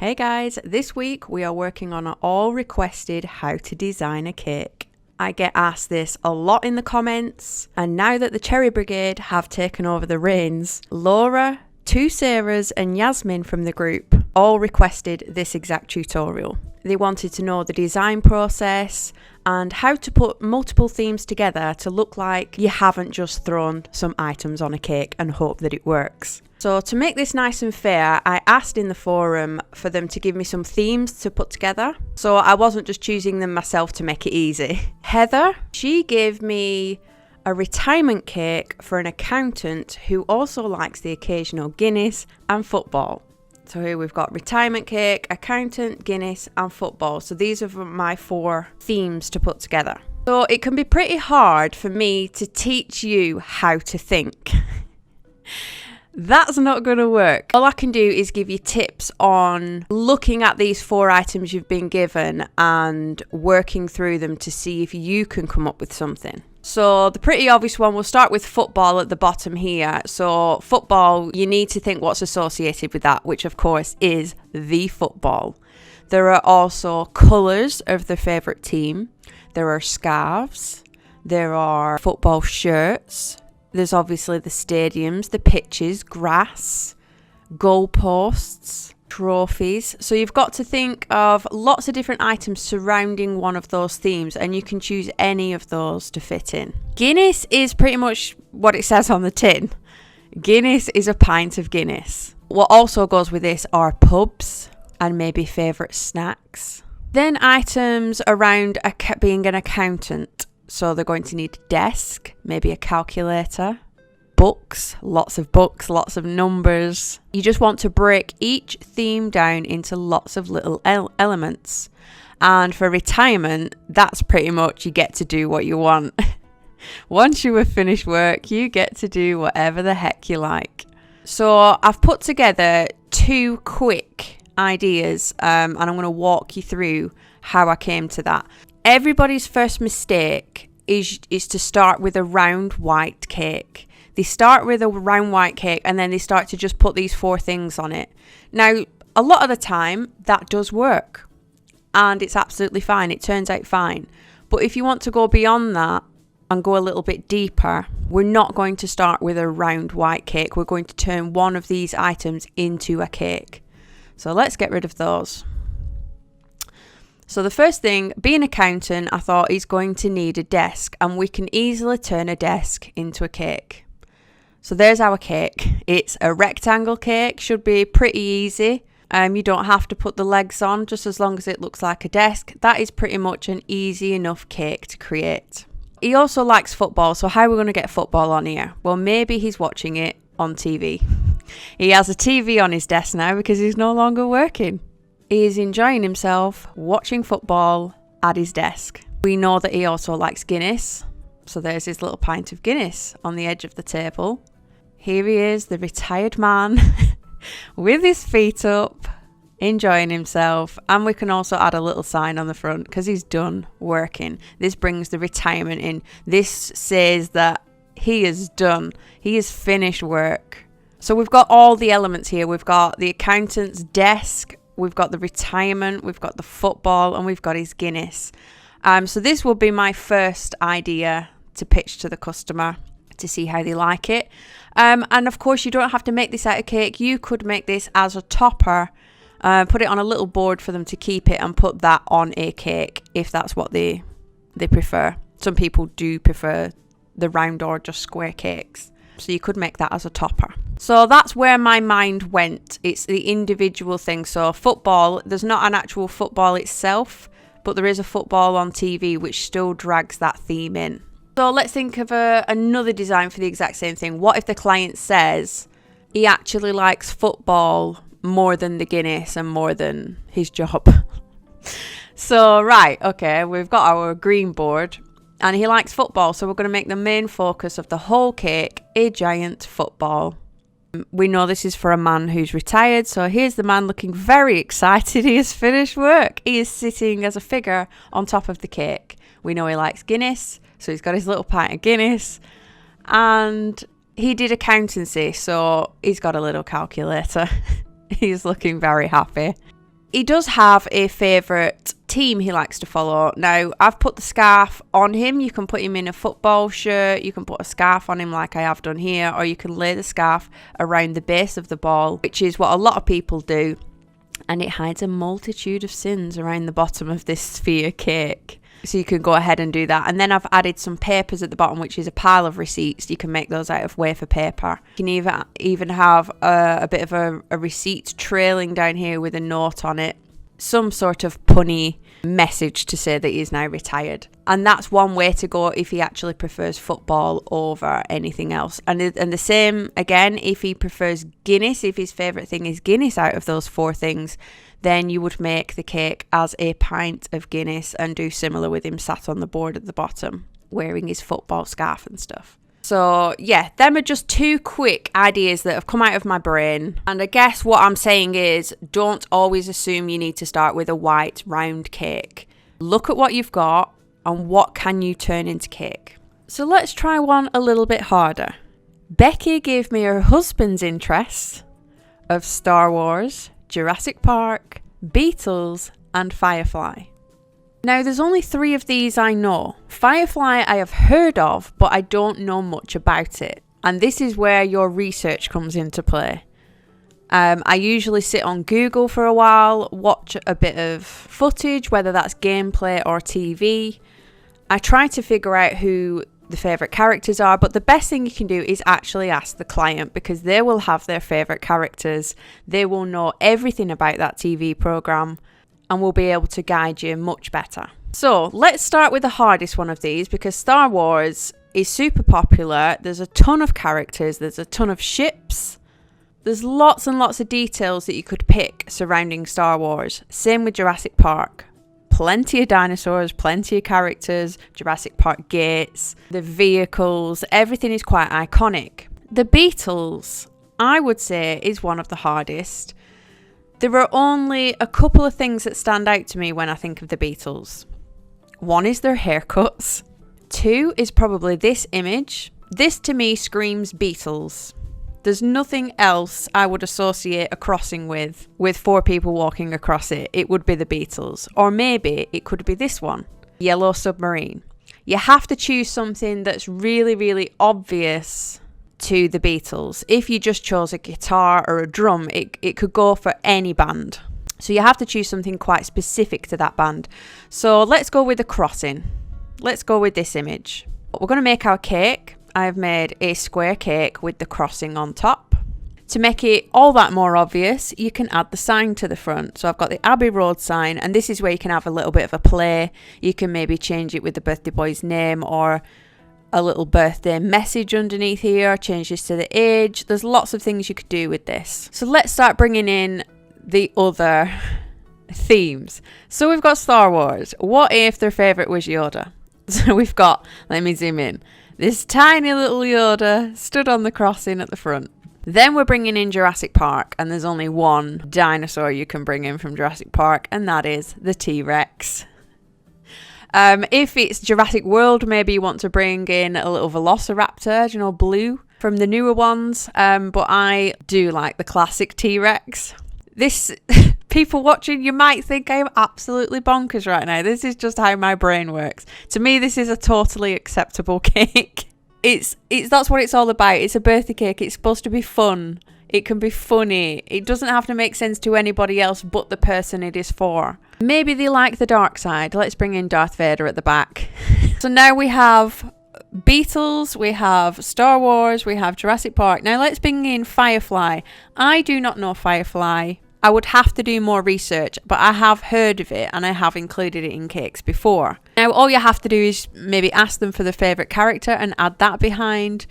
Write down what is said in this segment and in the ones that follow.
Hey guys, this week we are working on an all requested how to design a cake. I get asked this a lot in the comments, and now that the Cherry Brigade have taken over the reins, Laura, two Sarahs and Yasmin from the group all requested this exact tutorial. They wanted to know the design process and how to put multiple themes together to look like you haven't just thrown some items on a cake and hope that it works. So to make this nice and fair, I asked in the forum for them to give me some themes to put together. So I wasn't just choosing them myself to make it easy. Heather, she gave me a retirement cake for an accountant who also likes the occasional Guinness and football. So here we've got retirement cake, accountant, Guinness and football. So these are my 4 themes to put together. So it can be pretty hard for me to teach you how to think. That's not going to work. All I can do is give you tips on looking at these 4 items you've been given and working through them to see if you can come up with something. So the pretty obvious one, we'll start with football at the bottom here. So football, you need to think what's associated with that, which of course is the football. There are also colours of their favourite team. There are scarves. There are football shirts. There's obviously the stadiums, the pitches, grass, goalposts, trophies. So you've got to think of lots of different items surrounding one of those themes, and you can choose any of those to fit in. Guinness is pretty much what it says on the tin. Guinness is a pint of Guinness. What also goes with this are pubs and maybe favourite snacks. Then items around being an accountant. So they're going to need a desk, maybe a calculator, books, lots of numbers. You just want to break each theme down into lots of little elements. And for retirement, that's pretty much you get to do what you want. Once you have finished work, you get to do whatever the heck you like. So I've put together 2 quick ideas and I'm going to walk you through how I came to that. Everybody's first mistake is to start with a round white cake. They start with a round white cake and then they start to just put these 4 things on it. Now, a lot of the time that does work and it's absolutely fine. It turns out fine. But if you want to go beyond that and go a little bit deeper, we're not going to start with a round white cake. We're going to turn one of these items into a cake. So let's get rid of those. So the first thing, being an accountant, I thought he's going to need a desk, and we can easily turn a desk into a cake. So there's our cake. It's a rectangle cake, should be pretty easy. You don't have to put the legs on, just as long as it looks like a desk. That is pretty much an easy enough cake to create. He also likes football, so how are we going to get football on here? Well, maybe he's watching it on TV. He has a TV on his desk now because he's no longer working. He is enjoying himself watching football at his desk. We know that he also likes Guinness. So there's his little pint of Guinness on the edge of the table. Here he is, the retired man with his feet up, enjoying himself. And we can also add a little sign on the front because he's done working. This brings the retirement in. This says that he is done. He has finished work. So we've got all the elements here. We've got the accountant's desk. We've got the retirement, we've got the football, and we've got his Guinness. So this will be my first idea to pitch to the customer to see how they like it. And of course, you don't have to make this out of cake. You could make this as a topper, put it on a little board for them to keep it and put that on a cake if that's what they prefer. Some people do prefer the round or just square cakes. So you could make that as a topper. So that's where my mind went. It's the individual thing. So football, there's not an actual football itself, but there is a football on TV which still drags that theme in. So let's think of another design for the exact same thing. What if the client says he actually likes football more than the Guinness and more than his job? So, right, okay, we've got our green board. And he likes football, so we're going to make the main focus of the whole cake a giant football. We know this is for a man who's retired, so here's the man looking very excited. He has finished work. He is sitting as a figure on top of the cake. We know he likes Guinness, so he's got his little pint of Guinness. And he did accountancy, so he's got a little calculator. He's looking very happy. he does have a favourite team he likes to follow. Now, I've put the scarf on him. You can put him in a football shirt. You can put a scarf on him like I have done here, or you can lay the scarf around the base of the ball, which is what a lot of people do. And it hides a multitude of sins around the bottom of this sphere cake. So you can go ahead and do that. And then I've added some papers at the bottom, which is a pile of receipts. You can make those out of wafer paper. You can even have a bit of a receipt trailing down here with a note on it. Some sort of punny message to say that he's now retired. And that's one way to go if he actually prefers football over anything else. And the same again, if he prefers Guinness, if his favourite thing is Guinness out of those 4 things, then you would make the cake as a pint of Guinness and do similar with him sat on the board at the bottom, wearing his football scarf and stuff. So yeah, them are just 2 quick ideas that have come out of my brain. And I guess what I'm saying is, don't always assume you need to start with a white round cake. Look at what you've got and what can you turn into cake. So let's try one a little bit harder. Becky gave me her husband's interests of Star Wars, Jurassic Park, Beatles and Firefly. Now, there's only 3 of these I know. Firefly I have heard of, but I don't know much about it. And this is where your research comes into play. I usually sit on Google for a while, watch a bit of footage, whether that's gameplay or TV. I try to figure out who the favourite characters are, but the best thing you can do is actually ask the client, because they will have their favourite characters. They will know everything about that TV programme and will be able to guide you much better. So let's start with the hardest one of these, because Star Wars is super popular. There's a ton of characters, there's a ton of ships, there's lots and lots of details that you could pick surrounding Star Wars. Same with Jurassic Park. Plenty of dinosaurs, plenty of characters, Jurassic Park gates, the vehicles, everything is quite iconic. The Beatles, I would say, is one of the hardest. There are only a couple of things that stand out to me when I think of the Beatles. One is their haircuts. 2 is probably this image. This to me screams Beatles. There's nothing else I would associate a crossing with 4 people walking across it. It would be the Beatles. Or maybe it could be this one, Yellow Submarine. You have to choose something that's really, really obvious to the Beatles. If you just chose a guitar or a drum, it could go for any band. So you have to choose something quite specific to that band. So let's go with the crossing. Let's go with this image. We're going to make our cake. I've made a square cake with the crossing on top. To make it all that more obvious, you can add the sign to the front. So I've got the Abbey Road sign, and this is where you can have a little bit of a play. You can maybe change it with the birthday boy's name or a little birthday message underneath here, change this to the age. There's lots of things you could do with this. So let's start bringing in the other themes. So we've got Star Wars. What if their favourite was Yoda? So we've got, let me zoom in, this tiny little Yoda stood on the crossing at the front. Then we're bringing in Jurassic Park, and there's only one dinosaur you can bring in from Jurassic Park, and that is the T-Rex. If it's Jurassic World, maybe you want to bring in a little velociraptor, you know, Blue from the newer ones. But I do like the classic T-Rex. This, people watching, you might think I am absolutely bonkers right now. This is just how my brain works. To me, this is a totally acceptable cake. That's what it's all about. It's a birthday cake. It's supposed to be fun. It can be funny. It doesn't have to make sense to anybody else but the person it is for. Maybe they like the dark side. Let's bring in Darth Vader at the back. So now we have Beatles, we have Star Wars, we have Jurassic Park. Now let's bring in Firefly. I do not know Firefly. I would have to do more research, but I have heard of it and I have included it in cakes before. Now all you have to do is maybe ask them for their favourite character and add that behind.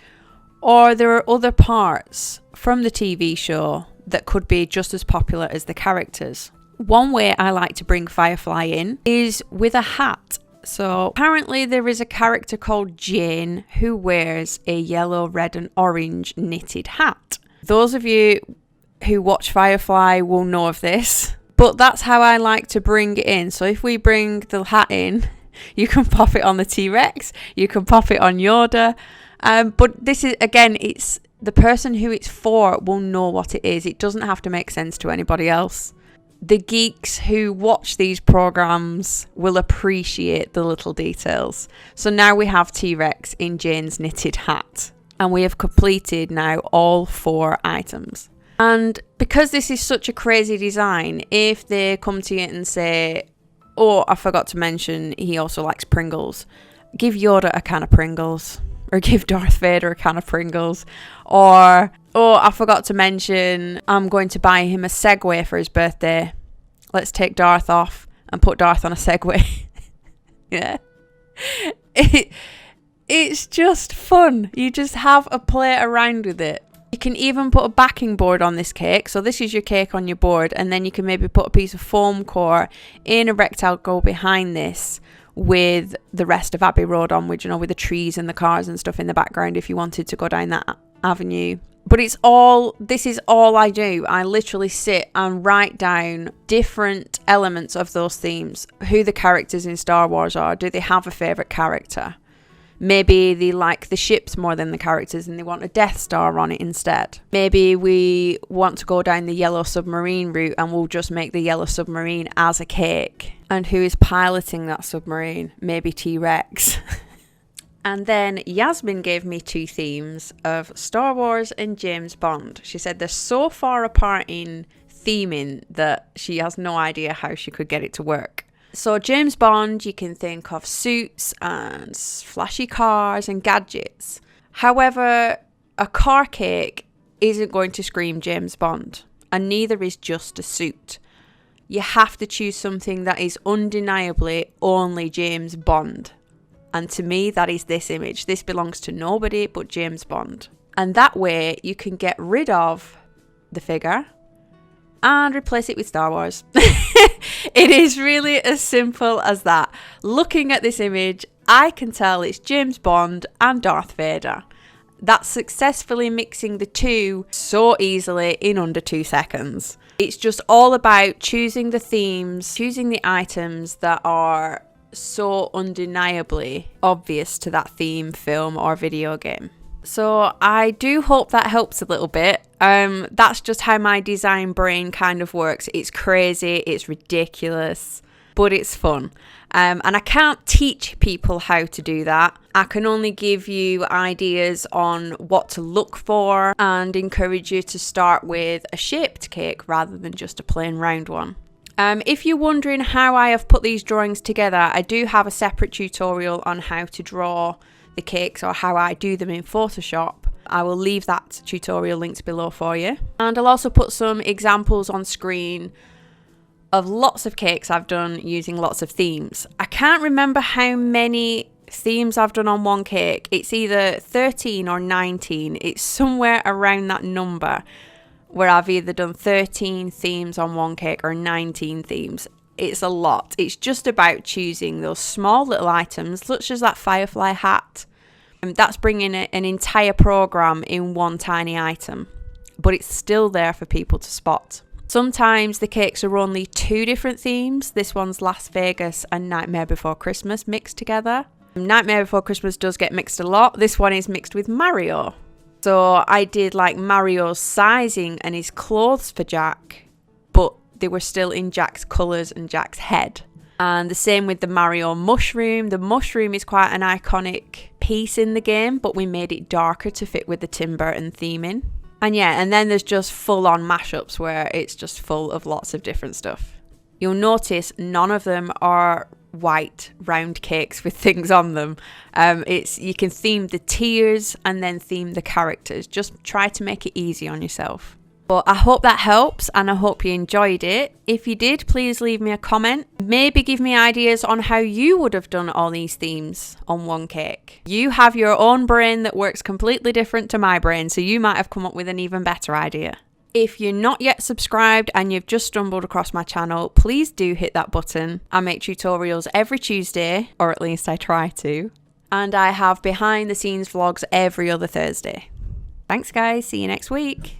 Or there are other parts from the TV show that could be just as popular as the characters. One way I like to bring Firefly in is with a hat. So apparently there is a character called Jane who wears a yellow, red and orange knitted hat. Those of you who watch Firefly will know of this, but that's how I like to bring it in. So if we bring the hat in, you can pop it on the T-Rex, you can pop it on Yoda. But this is, again, it's the person who it's for will know what it is. It doesn't have to make sense to anybody else. The geeks who watch these programs will appreciate the little details. So now we have T-Rex in Jane's knitted hat. And we have completed now all 4 items. And because this is such a crazy design, if they come to you and say, oh, I forgot to mention he also likes Pringles, give Yoda a can of Pringles. Or give Darth Vader a can of Pringles. Or, oh, I forgot to mention I'm going to buy him a Segway for his birthday. Let's take Darth off and put Darth on a Segway. Yeah. It's just fun. You just have a play around with it. You can even put a backing board on this cake. So this is your cake on your board. And then you can maybe put a piece of foam core in a rectangle behind this with the rest of Abbey Road on, with, you know, with the trees and the cars and stuff in the background if you wanted to go down that avenue. But this is all I do. I literally sit and write down different elements of those themes. Who the characters in Star Wars are. Do they have a favourite character? Maybe they like the ships more than the characters and they want a Death Star on it instead. Maybe we want to go down the yellow submarine route and we'll just make the yellow submarine as a cake. And who is piloting that submarine? Maybe T-Rex. And then Yasmin gave me 2 themes of Star Wars and James Bond. She said they're so far apart in theming that she has no idea how she could get it to work. So James Bond, you can think of suits and flashy cars and gadgets. However, a car cake isn't going to scream James Bond, and neither is just a suit. You have to choose something that is undeniably only James Bond. And to me, that is this image. This belongs to nobody but James Bond. And that way you can get rid of the figure and replace it with Star Wars. It is really as simple as that. Looking at this image, I can tell it's James Bond and Darth Vader. That's successfully mixing the two so easily in under 2 seconds. It's just all about choosing the themes, choosing the items that are so undeniably obvious to that theme, film or video game. So I do hope that helps a little bit. That's just how my design brain kind of works. It's crazy, it's ridiculous, but it's fun. And I can't teach people how to do that. I can only give you ideas on what to look for and encourage you to start with a shaped cake rather than just a plain round one. If you're wondering how I have put these drawings together, I do have a separate tutorial on how to draw the cakes or how I do them in Photoshop. I will leave that tutorial linked below for you. And I'll also put some examples on screen of lots of cakes I've done using lots of themes. I can't remember how many themes I've done on one cake. It's either 13 or 19. It's somewhere around that number where I've either done 13 themes on one cake or 19 themes. It's a lot. It's just about choosing those small little items, such as that Firefly hat. And that's bringing an entire program in one tiny item, but it's still there for people to spot. Sometimes the cakes are only 2 different themes. This one's Las Vegas and Nightmare Before Christmas mixed together. Nightmare Before Christmas does get mixed a lot. This one is mixed with Mario. So I did like Mario's sizing and his clothes for Jack, but they were still in Jack's colours and Jack's head. And the same with the Mario mushroom. The mushroom is quite an iconic piece in the game, but we made it darker to fit with the Tim Burton theming. And yeah, and then there's just full-on mashups where it's just full of lots of different stuff. You'll notice none of them are white round cakes with things on them. You can theme the tiers and then theme the characters. Just try to make it easy on yourself. But I hope that helps and I hope you enjoyed it. If you did, please leave me a comment. Maybe give me ideas on how you would have done all these themes on one cake. You have your own brain that works completely different to my brain, so you might have come up with an even better idea. If you're not yet subscribed and you've just stumbled across my channel, please do hit that button. I make tutorials every Tuesday, or at least I try to. And I have behind the scenes vlogs every other Thursday. Thanks guys, see you next week.